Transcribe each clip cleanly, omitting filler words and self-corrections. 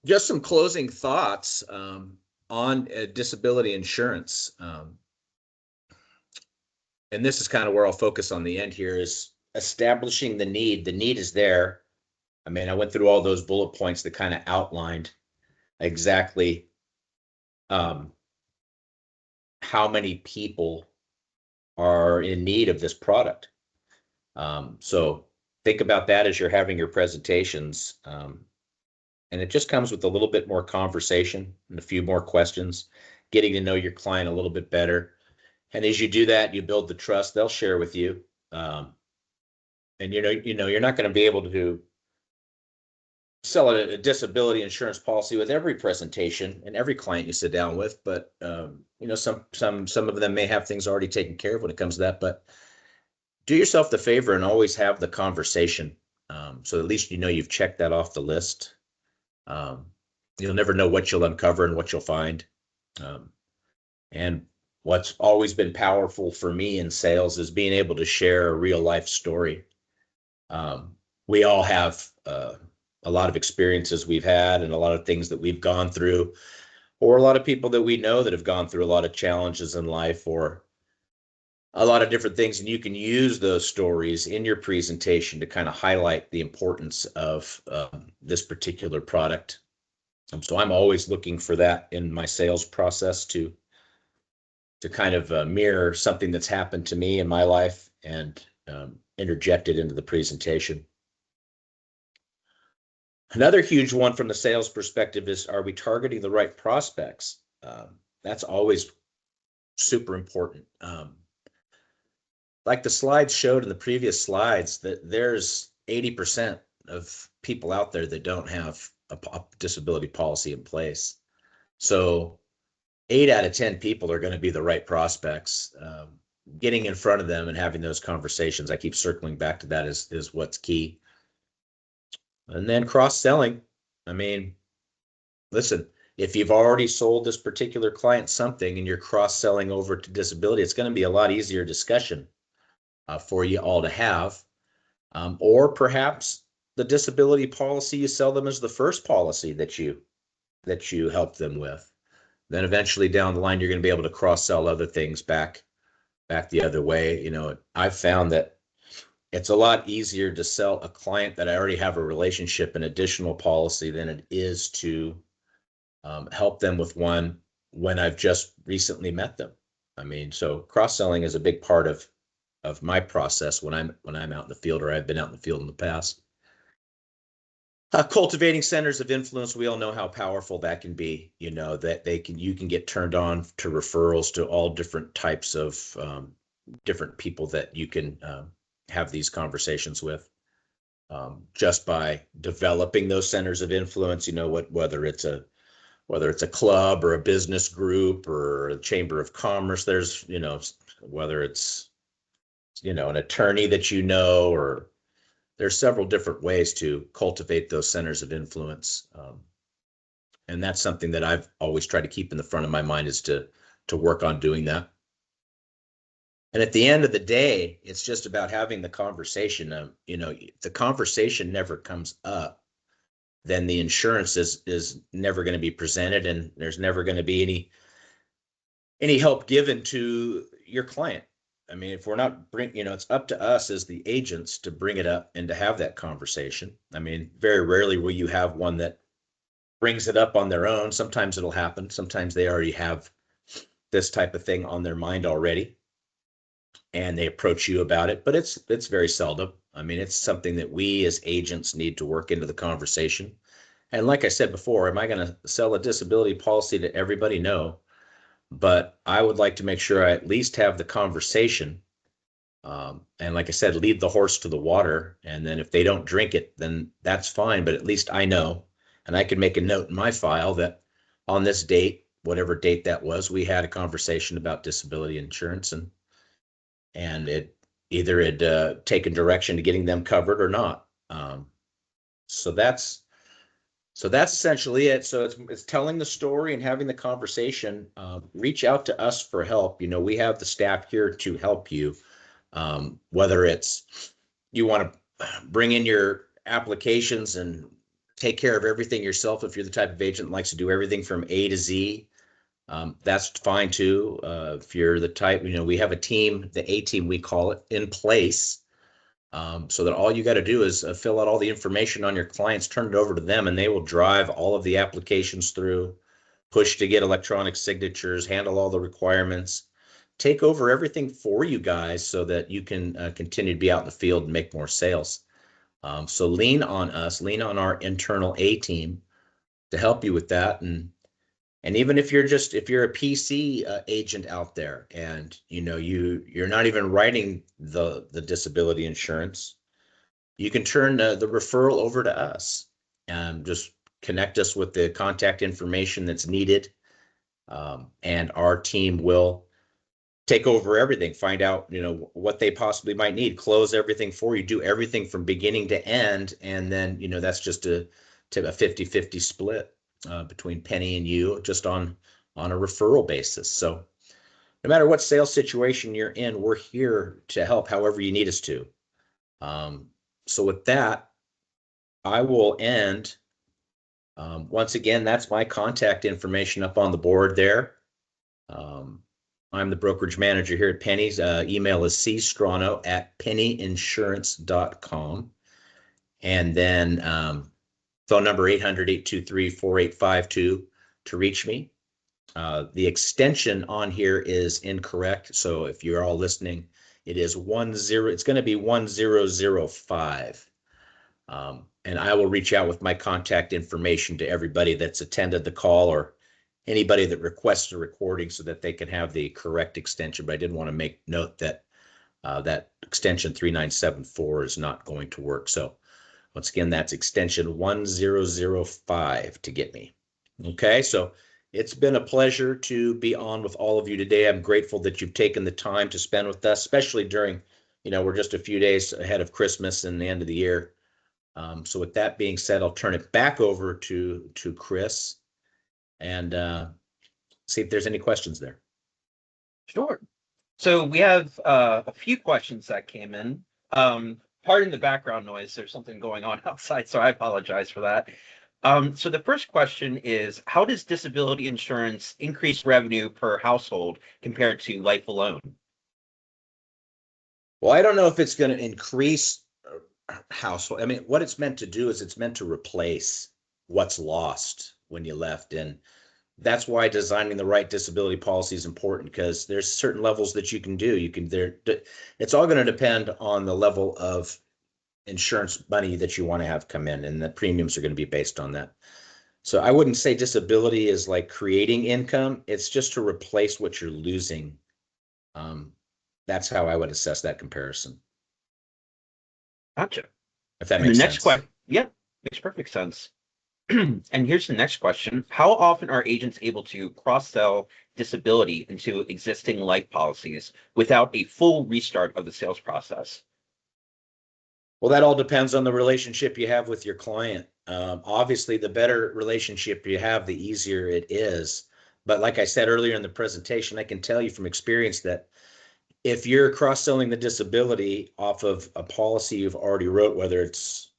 Just some closing thoughts on disability insurance. And this is kind of where I'll focus on the end here is establishing the need. The need is there. I mean, I went through all those bullet points that kind of outlined exactly how many people are in need of this product. So think about that as you're having your presentations. And it just comes with a little bit more conversation and a few more questions, getting to know your client a little bit better. And as you do that, you build the trust. They'll share with you. And you're not going to be able to sell a disability insurance policy with every presentation and every client you sit down with, but some of them may have things already taken care of when it comes to that. But do yourself the favor and always have the conversation, so at least you've checked that off the list. You'll never know what you'll uncover and what you'll find. And what's always been powerful for me in sales is being able to share a real life story. We all have a lot of experiences we've had and a lot of things that we've gone through, or a lot of people that we know that have gone through a lot of challenges in life or a lot of different things. And you can use those stories in your presentation to kind of highlight the importance of this particular product. So I'm always looking for that in my sales process to kind of mirror something that's happened to me in my life and interject it into the presentation. Another huge one from the sales perspective is, are we targeting the right prospects? That's always super important. Like the slides showed in the previous slides, that there's 80% of people out there that don't have a disability policy in place. So 8 out of 10 people are going to be the right prospects. Getting in front of them and having those conversations, I keep circling back to that, is what's key. And then cross-selling. I mean, listen, if you've already sold this particular client something and you're cross-selling over to disability, it's going to be a lot easier discussion for you all to have. Or perhaps the disability policy, you sell them as the first policy that you help them with. Then eventually down the line, you're going to be able to cross-sell other things back the other way. I've found that it's a lot easier to sell a client that I already have a relationship an additional policy than it is to help them with one when I've just recently met them. I mean, so cross-selling is a big part of my process when I'm out in the field, or I've been out in the field in the past. Cultivating centers of influence, we all know how powerful that can be. That you can get turned on to referrals to all different types of different people that you can have these conversations with, just by developing those centers of influence. Whether it's a club or a business group or a chamber of commerce, there's whether it's an attorney that or there's several different ways to cultivate those centers of influence. And that's something that I've always tried to keep in the front of my mind, is to work on doing that. And at the end of the day, it's just about having the conversation. If the conversation never comes up, then the insurance is never going to be presented, and there's never going to be any help given to your client. I mean, if we're not it's up to us as the agents to bring it up and to have that conversation. I mean, very rarely will you have one that brings it up on their own. Sometimes it'll happen. Sometimes they already have this type of thing on their mind already, and they approach you about it, but it's very seldom. I mean, it's something that we as agents need to work into the conversation. And like I said before, am I going to sell a disability policy to everybody? No. But I would like to make sure I at least have the conversation. And like I said, lead the horse to the water. And then if they don't drink it, then that's fine. But at least I know, and I can make a note in my file that on this date, whatever date that was, we had a conversation about disability insurance, and it either had taken direction to getting them covered or not. So that's essentially it. So it's telling the story and having the conversation. Reach out to us for help. We have the staff here to help you. Whether it's you want to bring in your applications and take care of everything yourself, if you're the type of agent that likes to do everything from A to Z, that's fine too. If you're the type, we have a team, the A team, we call it, in place, so that all you got to do is fill out all the information on your clients, turn it over to them, and they will drive all of the applications through, push to get electronic signatures, handle all the requirements, take over everything for you guys so that you can continue to be out in the field and make more sales. So lean on us, lean on our internal A team to help you with that. And even if you're a PC agent out there, and you're not even writing the disability insurance, you can turn the referral over to us and just connect us with the contact information that's needed. And our team will take over everything, find out, what they possibly might need, close everything for you, do everything from beginning to end. And then, that's just a 50-50 split between Penny and you, just on a referral basis. So no matter what sales situation you're in, we're here to help however you need us to. So with that, I will end. Once again, that's my contact information up on the board there. I'm the brokerage manager here at Penny's. Email is cstrano@pennyinsurance.com. And then phone number 800-823-4852 to reach me. The extension on here is incorrect. So if you're all listening, it's going to be 1005. And I will reach out with my contact information to everybody that's attended the call, or anybody that requests a recording, so that they can have the correct extension. But I did want to make note that that extension 3974 is not going to work. So once again, that's extension 1005 to get me. Okay, so it's been a pleasure to be on with all of you today. I'm grateful that you've taken the time to spend with us, especially during, we're just a few days ahead of Christmas and the end of the year. So with that being said, I'll turn it back over to Chris and see if there's any questions there. Sure. So we have a few questions that came in. Pardon the background noise. There's something going on outside, so I apologize for that. So the first question is, how does disability insurance increase revenue per household compared to life alone? Well, I don't know if it's going to increase household. I mean, what it's meant to do is it's meant to replace what's lost when you left. And that's why designing the right disability policy is important, because there's certain levels that you can do. It's all going to depend on the level of insurance money that you want to have come in, and the premiums are going to be based on that. So I wouldn't say disability is like creating income. It's just to replace what you're losing. That's how I would assess that comparison. Gotcha. If that makes sense. Yeah, makes perfect sense. And here's the next question. How often are agents able to cross-sell disability into existing life policies without a full restart of the sales process? Well, that all depends on the relationship you have with your client. Obviously, the better relationship you have, the easier it is. But like I said earlier in the presentation, I can tell you from experience that if you're cross-selling the disability off of a policy you've already wrote, whether it's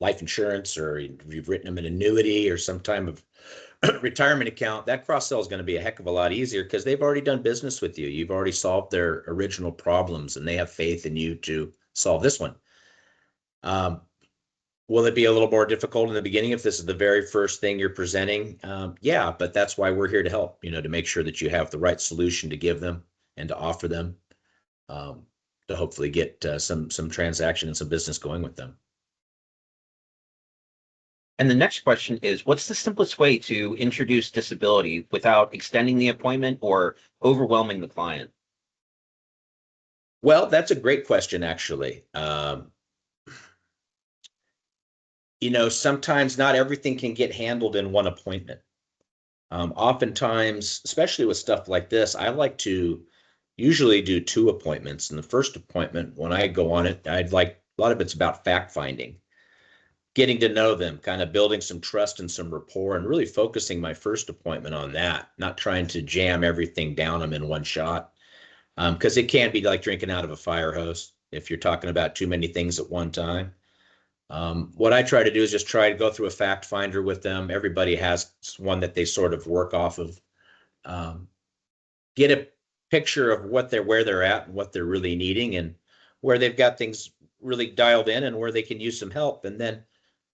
life insurance, or you've written them an annuity or some type of retirement account, that cross-sell is going to be a heck of a lot easier, because they've already done business with you. You've already solved their original problems, and they have faith in you to solve this one. Will it be a little more difficult in the beginning if this is the very first thing you're presenting? Yeah, but that's why we're here to help, to make sure that you have the right solution to give them and to offer them, to hopefully get some transaction and some business going with them. And the next question is, what's the simplest way to introduce disability without extending the appointment or overwhelming the client? Well, that's a great question, actually. Sometimes not everything can get handled in one appointment. Oftentimes, especially with stuff like this, I like to usually do 2 appointments. And the first appointment, when I go on it, a lot of it's about fact finding, getting to know them, kind of building some trust and some rapport, and really focusing my first appointment on that, not trying to jam everything down them in one shot. Because it can be like drinking out of a fire hose if you're talking about too many things at one time. What I try to do is just try to go through a fact finder with them. Everybody has one that they sort of work off of. Get a picture of where they're at and what they're really needing and where they've got things really dialed in and where they can use some help, and then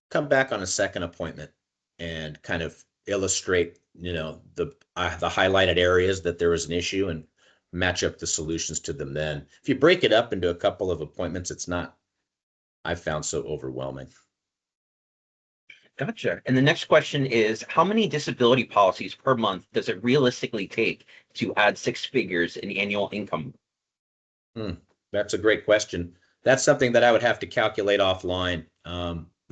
come back on a second appointment and kind of illustrate, the highlighted areas that there was an issue and match up the solutions to them. Then if you break it up into a couple of appointments, it's not, I've found, so overwhelming. Gotcha. And the next question is, how many disability policies per month does it realistically take to add 6 figures in annual income? That's a great question. That's something that I would have to calculate offline.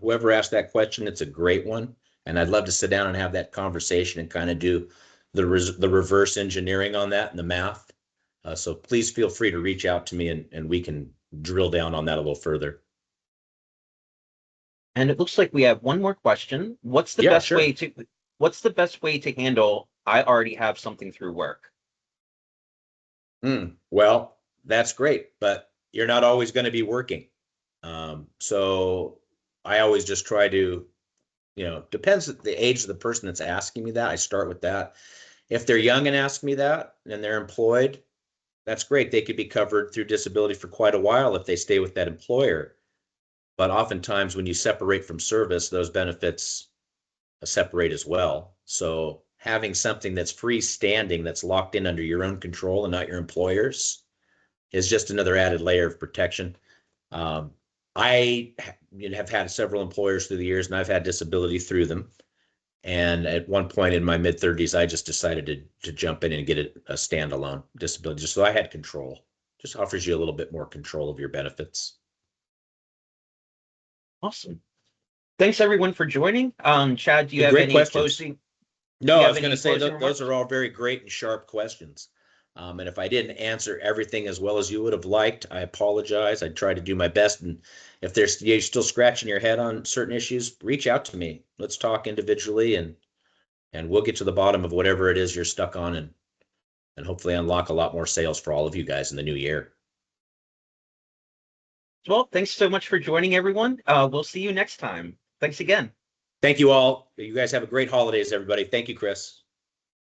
Whoever asked that question, it's a great one. And I'd love to sit down and have that conversation and kind of do the reverse engineering on that and the math. So please feel free to reach out to me and we can drill down on that a little further. And it looks like we have one more question. What's the best way to handle I already have something through work? Well, that's great, but you're not always going to be working. So I always just try to, depends on the age of the person that's asking me that. I start with that. If they're young and ask me that and they're employed, that's great. They could be covered through disability for quite a while if they stay with that employer. But oftentimes when you separate from service, those benefits separate as well. So having something that's freestanding, that's locked in under your own control and not your employer's, is just another added layer of protection. I have had several employers through the years, and I've had disability through them. And at one point in my mid-30s, I just decided to jump in and get a standalone disability, just so I had control. Just offers you a little bit more control of your benefits. Awesome. Thanks everyone for joining. Chad, do you have Great any questions. closing? No, I was going any to say closing those remarks? are all very great and sharp questions. And if I didn't answer everything as well as you would have liked, I apologize. I try to do my best. And if you're still scratching your head on certain issues, reach out to me. Let's talk individually, and we'll get to the bottom of whatever it is you're stuck on, and hopefully unlock a lot more sales for all of you guys in the new year. Well, thanks so much for joining, everyone. We'll see you next time. Thanks again. Thank you all. You guys have a great holidays, everybody. Thank you, Chris.